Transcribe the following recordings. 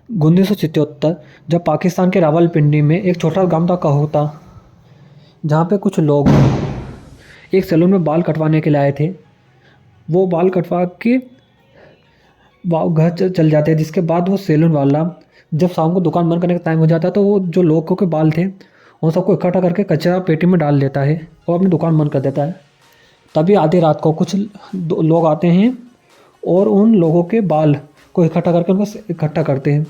1977 जब पाकिस्तान के रावलपिंडी में एक छोटा गांव था कहोता, जहाँ पे कुछ लोग एक सैलून में बाल कटवाने के लिए आए थे। वो बाल कटवा के घर चल जाते हैं, जिसके बाद वो सैलून वाला जब शाम को दुकान बंद करने का टाइम हो जाता है तो वो जो लोगों के बाल थे उन सबको इकट्ठा करके कचरा पेटी में डाल देता है और अपनी दुकान बंद कर देता है। तभी आधी रात को कुछ लोग आते हैं और उन लोगों के बाल को इकट्ठा करके उनको इकट्ठा करते हैं।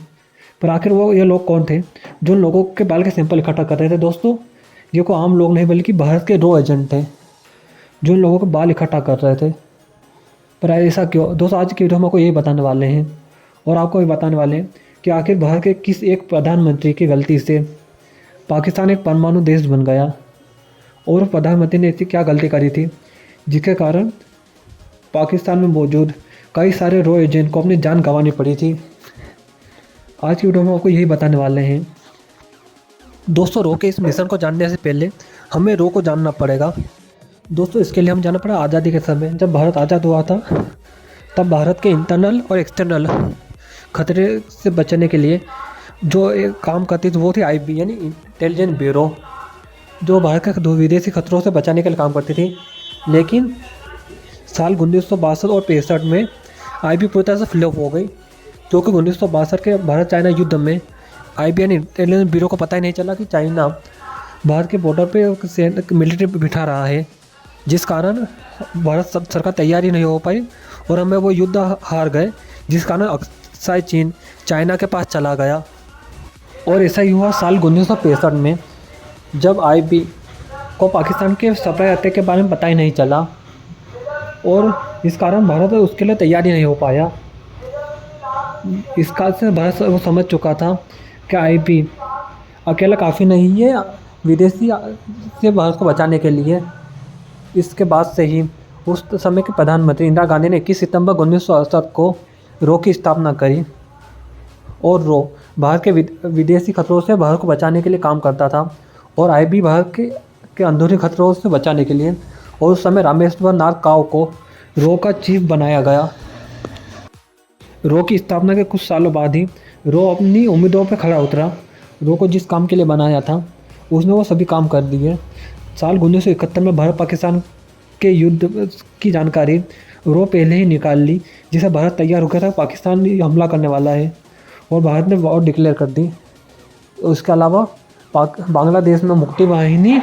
पर आखिर वो ये लोग कौन थे जो उन लोगों के बाल के सैंपल इकट्ठा कर रहे थे? दोस्तों, ये कोई आम लोग नहीं बल्कि भारत के रॉ एजेंट थे जो उन लोगों के बाल इकट्ठा कर रहे थे। पर ऐसा क्यों? दोस्तों, आज की वीडियो हम आपको यही बताने वाले हैं और आपको ये बताने वाले हैं कि आखिर भारत के किस एक प्रधानमंत्री की गलती से पाकिस्तान एक परमाणु देश बन गया और प्रधानमंत्री ने ऐसी क्या गलती करी थी जिसके कारण पाकिस्तान में मौजूद कई सारे रॉ एजेंट को अपनी जान गंवानी पड़ी थी। आज की वीडियो में आपको यही बताने वाले हैं। दोस्तों, रॉ के इस मिशन को जानने से पहले हमें रॉ को जानना पड़ेगा। दोस्तों, इसके लिए हम जानना पड़ा आज़ादी के समय जब भारत आज़ाद हुआ था, तब भारत के इंटरनल और एक्सटर्नल खतरे से बचने के लिए जो एक काम करती थी वो थी आईबी यानी इंटेलिजेंस ब्यूरो, जो भारत के दो विदेशी खतरों से बचाने के लिए काम करती थी। लेकिन साल 1962 और 65 में आईबी पूरी तरह से फ्लॉप हो गई, क्योंकि 1962 के भारत चाइना युद्ध में आईबी यानी इंटेलिजेंस ब्यूरो को पता ही नहीं चला कि चाइना भारत के बॉर्डर पे मिलिट्री बिठा रहा है, जिस कारण भारत सरकार तैयारी नहीं हो पाई और हमें वो युद्ध हार गए, जिस कारण अक्साई चीन चाइना के पास चला गया। और ऐसा ही हुआ साल 1965 में, जब आईबी को पाकिस्तान के सप्लाई अटैक के बारे में पता ही नहीं चला और इस कारण भारत उसके लिए तैयारी नहीं हो पाया। इस कारण से भारत वो समझ चुका था कि आईबी अकेला काफ़ी नहीं है विदेशी से भारत को बचाने के लिए। इसके बाद से ही उस समय के प्रधानमंत्री इंदिरा गांधी ने 21 सितंबर 1968 को रॉ की स्थापना करी और रॉ भारत के विदेशी खतरों से भारत को बचाने के लिए काम करता था और आईबी भारत के अंदरूनी खतरों से बचाने के लिए। और उस समय रामेश्वर नाथ काव को रॉ का चीफ बनाया गया। रॉ की स्थापना के कुछ सालों बाद ही रॉ अपनी उम्मीदों पर खड़ा उतरा। रॉ को जिस काम के लिए बनाया था उसने वो सभी काम कर दिए। साल 1971 में भारत पाकिस्तान के युद्ध की जानकारी रॉ पहले ही निकाल ली, जिसे भारत तैयार हो गया था पाकिस्तान हमला करने वाला है और भारत ने वॉर डिक्लेयर कर दी। उसके अलावा बांग्लादेश में मुक्ति वाहिनी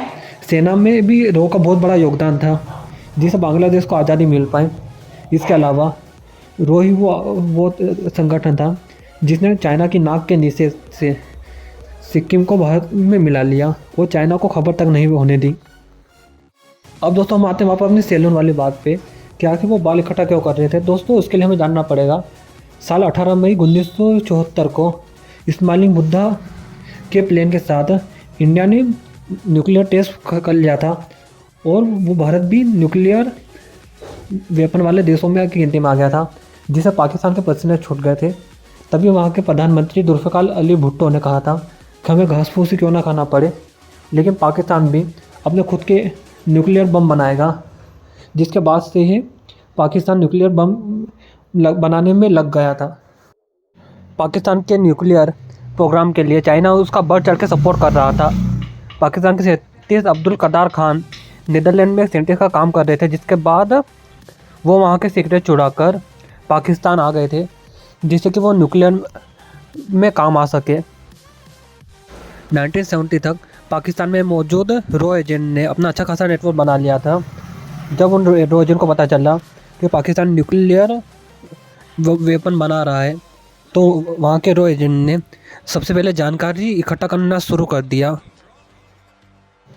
सेना में भी रॉ का बहुत बड़ा योगदान था, जिससे बांग्लादेश को आज़ादी मिल पाए। इसके अलावा रॉ ही वो संगठन था जिसने चाइना की नाक के नीचे से सिक्किम को भारत में मिला लिया, वो चाइना को खबर तक नहीं होने दी। अब दोस्तों, हम आते हैं वापस अपनी सैलून वाली बात पे कि आखिर वो बाल इकट्ठा क्यों कर रहे थे। दोस्तों, उसके लिए हमें जानना पड़ेगा साल 18 मई 1974 को इस्माइल मुद्दा के प्लेन के साथ इंडिया ने न्यूक्लियर टेस्ट कर लिया था और वो भारत भी न्यूक्लियर वेपन वाले देशों में की गिनती में आ गया था, जिसे पाकिस्तान के पसीने छूट गए थे। तभी वहाँ के प्रधानमंत्री जुल्फ़िकार अली भुट्टो ने कहा था कि हमें घास फूस ही क्यों ना खाना पड़े, लेकिन पाकिस्तान भी अपने खुद के न्यूक्लियर बम बनाएगा। जिसके बाद से ही पाकिस्तान न्यूक्लियर बम बनाने में लग गया था। पाकिस्तान के न्यूक्लियर प्रोग्राम के लिए चाइना उसका बढ़ चढ़ के सपोर्ट कर रहा था। पाकिस्तान के साइंटिस्ट अब्दुल कद्दार खान नीदरलैंड में साइंटिस्ट का काम कर रहे थे, जिसके बाद वो वहाँ के सीक्रेट चुरा कर पाकिस्तान आ गए थे, जिससे कि वो न्यूक्लियर में काम आ सके। 1970 तक पाकिस्तान में मौजूद रॉ एजेंट ने अपना अच्छा खासा नेटवर्क बना लिया था। जब उन रॉ एजेंट को पता चला कि पाकिस्तान न्यूक्लियर वेपन बना रहा है, तो वहाँ के रॉ एजेंट ने सबसे पहले जानकारी इकट्ठा करना शुरू कर दिया।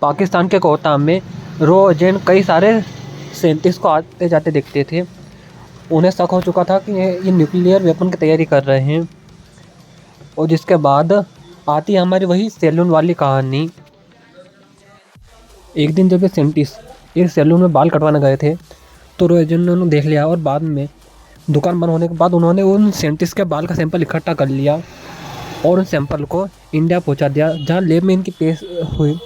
पाकिस्तान के कोटा में रॉ एजेंट कई सारे साइंटिस्ट को आते जाते देखते थे। उन्हें शक हो चुका था कि ये न्यूक्लियर वेपन की तैयारी कर रहे हैं। और जिसके बाद आती है हमारी वही सैलून वाली कहानी। एक दिन जब ये साइंटिस्ट एक सैलून में बाल कटवाने गए थे, तो रॉ एजेंट ने उन्हें देख लिया और बाद में दुकान बंद होने के बाद उन्होंने उन साइंटिस्ट के बाल का सैंपल इकट्ठा कर लिया और उन सैंपल को इंडिया पहुंचा दिया। जहां लैब में इनकी पेश हुई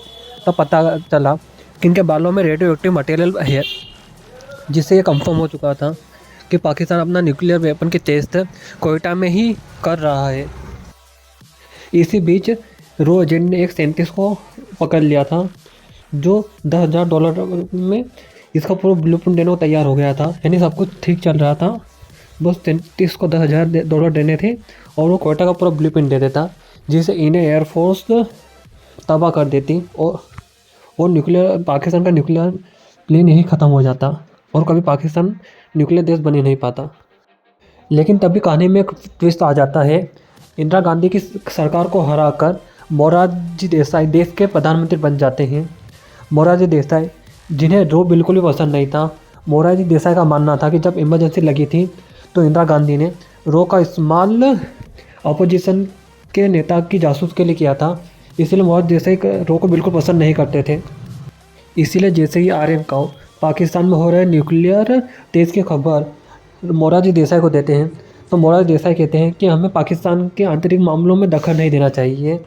तब पता चला कि इनके बालों में रेडियो एक्टिव मटेरियल है, जिससे ये कंफर्म हो चुका था कि पाकिस्तान अपना न्यूक्लियर वेपन की टेस्ट कोयटा में ही कर रहा है। इसी बीच रो एजेंट ने एक साइंटिस्ट को पकड़ लिया था जो $10,000 में इसका पूरा ब्लूप्रिंट देने को तैयार हो गया था। यानी सब कुछ ठीक चल रहा था, बस साइंटिस्ट को $10,000 देने थे और वो क्वेटा का पूरा ब्लूप्रिंट दे देता, जिससे इंडियन एयरफोर्स तबाह कर देती और न्यूक्लियर पाकिस्तान का न्यूक्लियर प्लेन यही ख़त्म हो जाता और कभी पाकिस्तान न्यूक्लियर देश बन ही नहीं पाता। लेकिन तभी कहानी में एक ट्विस्ट आ जाता है। इंदिरा गांधी की सरकार को हराकर मोरारजी देसाई देश के प्रधानमंत्री बन जाते हैं। मोरारजी देसाई, जिन्हें रो बिल्कुल भी पसंद नहीं था। मोरारजी देसाई का मानना था कि जब इमरजेंसी लगी थी तो इंदिरा गांधी ने रो का इस्तेमाल अपोजिशन के नेता की जासूस के लिए किया था, इसलिए मोरारजी देसाई रो को बिल्कुल पसंद नहीं करते थे। इसीलिए जैसे ही आर्यन काउ पाकिस्तान में हो रहे न्यूक्लियर टेस्ट की खबर मोरारजी देसाई को देते हैं, तो मोरारजी देसाई कहते हैं कि हमें पाकिस्तान के आंतरिक मामलों में दखल नहीं देना चाहिए,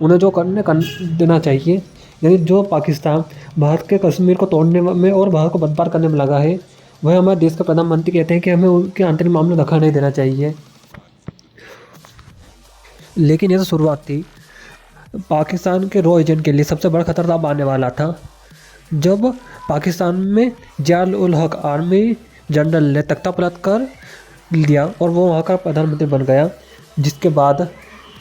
उन्हें जो करने कर देना चाहिए। यानी जो पाकिस्तान भारत के कश्मीर को तोड़ने में और भारत को बर्बाद करने में लगा है, वह हमारे देश के प्रधानमंत्री कहते हैं कि हमें उनके आंतरिक मामलों में दखल नहीं देना चाहिए। लेकिन ये तो शुरुआत थी। पाकिस्तान के रो एजेंट के लिए सबसे बड़ा खतरा अब आने वाला था, जब पाकिस्तान में ज़िया-उल-हक आर्मी जनरल ने तख्ता पलट कर दिया और वो वहाँ का प्रधानमंत्री बन गया। जिसके बाद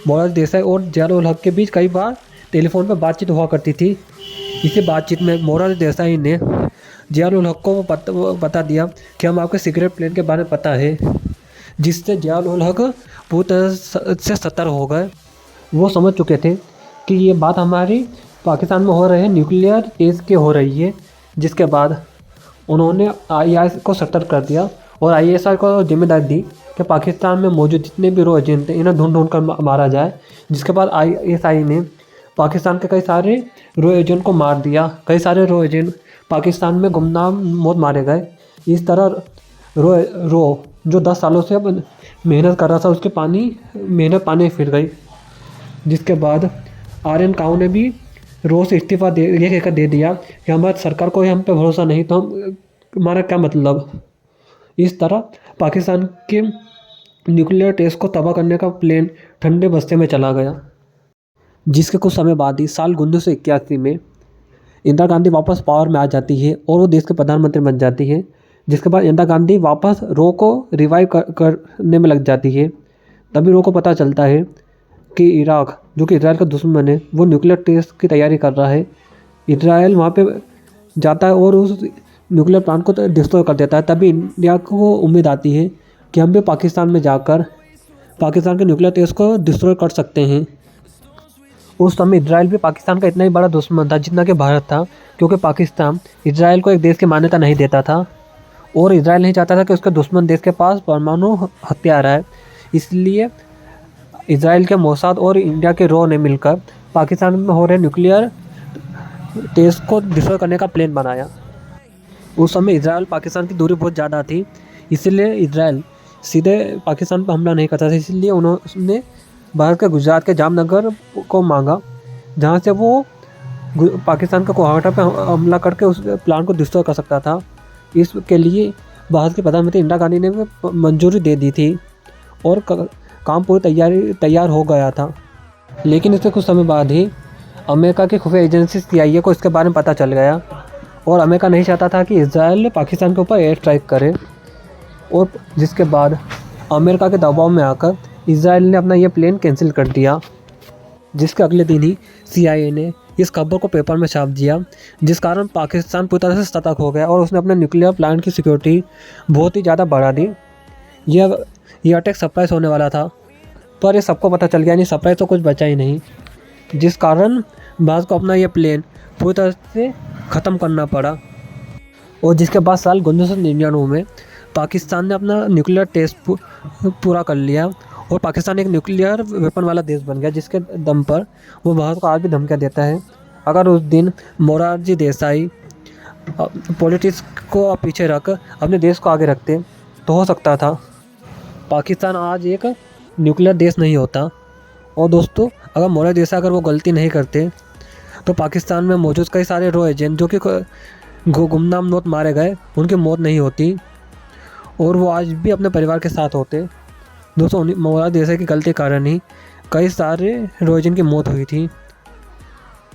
मोरारजी देसाई और ज़िया-उल-हक के बीच कई बार टेलीफोन पर बातचीत हुआ करती थी। इसी बातचीत में मोरारजी देसाई ने ज़िया-उल-हक को बता दिया कि हम आपके सीक्रेट प्लान के बारे में पता है, जिससे ज़िया-उल-हक पूरी तरह से सतर्क हो गए। वो समझ चुके थे कि ये बात हमारी पाकिस्तान में हो रहे न्यूक्लियर टेस्ट की हो रही है। जिसके बाद उन्होंने ISI को सतर्क कर दिया और ISI को जिम्मेदारी दी कि पाकिस्तान में मौजूद जितने भी रो एजेंट थे इन्हें ढूंढ कर मारा जाए। जिसके बाद ISI ने पाकिस्तान के कई सारे रो एजेंट को मार दिया। कई सारे रो एजेंट पाकिस्तान में गुमनाम मौत मारे गए। इस तरह रो जो 10 सालों से अब मेहनत कर रहा था, उसके मेहनत पानी फिर गई। जिसके बाद आर्यन काउ ने भी रो से इस्तीफा ये कहकर दे दिया कि हमारी सरकार को हम पे भरोसा नहीं, तो हमारा क्या मतलब। इस तरह पाकिस्तान के न्यूक्लियर टेस्ट को तबाह करने का प्लान ठंडे बस्ते में चला गया। जिसके कुछ समय बाद ही साल 1981 में इंदिरा गांधी वापस पावर में आ जाती है और वो देश के प्रधानमंत्री बन जाती है। जिसके बाद इंदिरा गांधी वापस रो को रिवाइव करने में लग जाती है। तभी रो को पता चलता है कि इराक, जो कि इजराइल का दुश्मन है, वो न्यूक्लियर टेस्ट की तैयारी कर रहा है। इजराइल वहाँ पे जाता है और उस न्यूक्लियर प्लांट को डिस्ट्रॉय कर देता है। तभी इंडिया को उम्मीद आती है कि हम भी पाकिस्तान में जाकर पाकिस्तान के न्यूक्लियर टेस्ट को डिस्ट्रॉय कर सकते हैं। उस समय इजराइल भी पाकिस्तान का इतना ही बड़ा दुश्मन था जितना कि भारत था, क्योंकि पाकिस्तान इजराइल को एक देश की मान्यता नहीं देता था और इजराइल नहीं चाहता था कि उसके दुश्मन देश के पास परमाणु हथियार है। इसलिए इजराइल के मोसाद और इंडिया के रो ने मिलकर पाकिस्तान में हो रहे न्यूक्लियर टेस्ट को डिस्ट्रॉय करने का प्लान बनाया। उस समय इजराइल पाकिस्तान की दूरी बहुत ज़्यादा थी, इसलिए इजराइल सीधे पाकिस्तान पर हमला नहीं करता था। इसलिए उन्होंने भारत के गुजरात के जामनगर को मांगा, जहाँ से वो पाकिस्तान का कोहाटा पर हमला करके उस प्लान को डिस्ट्रॉय कर सकता था। इसके लिए भारत के प्रधानमंत्री इंदिरा गांधी ने मंजूरी दे दी थी और काम पूरी तैयार हो गया था। लेकिन इसके कुछ समय बाद ही अमेरिका की खुफिया एजेंसी CIA को इसके बारे में पता चल गया और अमेरिका नहीं चाहता था कि इजराइल पाकिस्तान के ऊपर एयर स्ट्राइक करे। और जिसके बाद अमेरिका के दबाव में आकर इजराइल ने अपना ये प्लान कैंसिल कर दिया। जिसके अगले दिन ही CIA ने इस खबर को पेपर में छाप दिया, जिस कारण पाकिस्तान पूरी तरह से सतर्क हो गया और उसने अपने न्यूक्लियर प्लांट की सिक्योरिटी बहुत ही ज़्यादा बढ़ा दी। यह अटैक सरप्राइज होने वाला था, पर ये सबको पता चल गया, नहीं सरप्राइज तो कुछ बचा ही नहीं, जिस कारण भारत को अपना यह प्लान पूरी तरह से ख़त्म करना पड़ा। और जिसके बाद साल 1999 में पाकिस्तान ने अपना न्यूक्लियर टेस्ट पूरा कर लिया और पाकिस्तान एक न्यूक्लियर वेपन वाला देश बन गया, जिसके दम पर वो भारत को आज भी धमकियाँ देता है। अगर उस दिन मोरारजी देसाई पॉलिटिक्स को पीछे रख अपने देश को आगे रखते तो हो सकता था पाकिस्तान आज एक न्यूक्लियर देश नहीं होता। और दोस्तों, अगर मोरारजी देसाई अगर वो गलती नहीं करते तो पाकिस्तान में मौजूद कई सारे रो एजेंट जो कि गुमनाम मौत मारे गए, उनकी मौत नहीं होती और वो आज भी अपने परिवार के साथ होते। दोस्तों, मोरारजी देसाई की गलती के कारण ही कई सारे रोजन की मौत हुई थी।